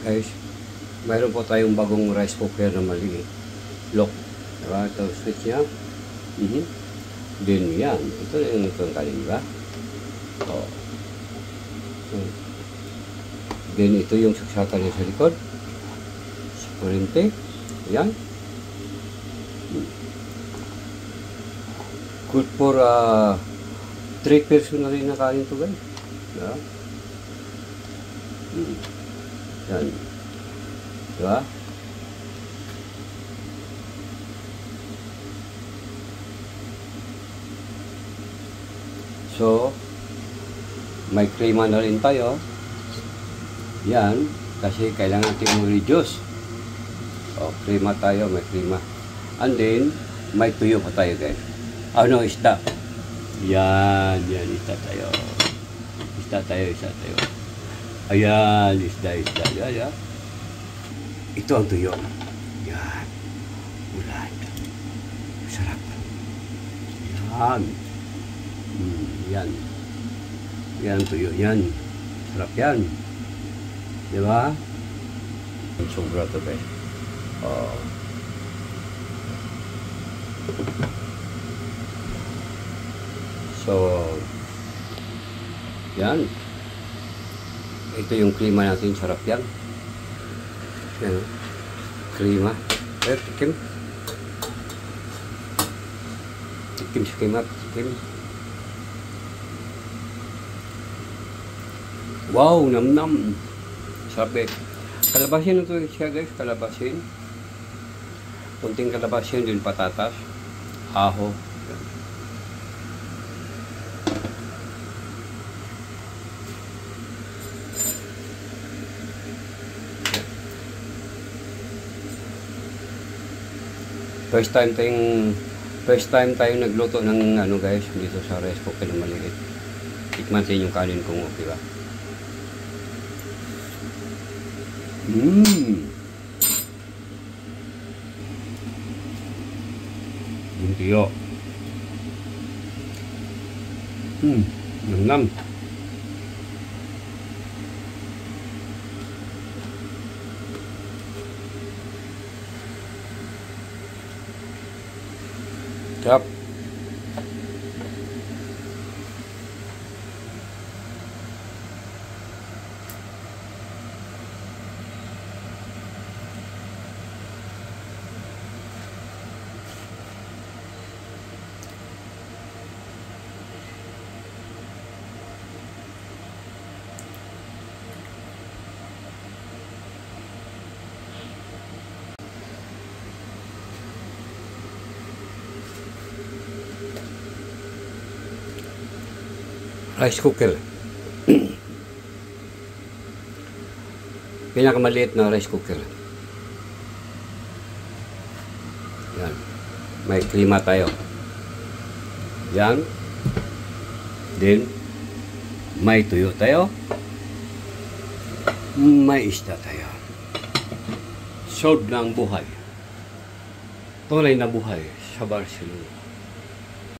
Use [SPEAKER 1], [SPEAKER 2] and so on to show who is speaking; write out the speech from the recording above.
[SPEAKER 1] Guys, mayroon po tayong bagong rice cooker na maliit. Lock. Diba? Ito switch niya. Then yan. Ito yung itong kanin, diba? Oh. Then ito yung saksakan niya sa likod. Sa kurente. Yan. Good for 3 person na rin na kanin to, guys. Diba? Yan. Diba? So, may krema na rin tayo. Yan. Kasi kailangan natin reduce. O, krema tayo. May krema. And then, may tuyo pa tayo, guys. Ano, isda. Yan. Yan, isda tayo. Isda tayo, isda tayo. Ayan, isda. Yan, yan. Ito ang tuyo. Yan. Ulan. Sarap. Yan. Yan. Yan tuyo. Yan. Sarap yan. Diba? Sobra to, guys. Oh. So, yan. Ito yung klima natin. Sarap yan. Yan. Klima. Tikim. Tikim sa klima. Tikim. Wow, nam-nam. Sabi. Kalabasin ito siya, guys. Kalabasin. Kunting kalabasin din, patatas. Aho. First time tayong nagluto ng ano, guys, dito sa rice cooker na maliit. Tikman sa yung kanin kung okay ba. Yung tiyo. Nam-nam. Sarap. Rice cooker. Pinakamaliit na rice cooker. Yan. May klima tayo. Yan. Then, may tuyo tayo. May isda tayo. Sobrang buhay. Tunay na buhay sa Barcelona.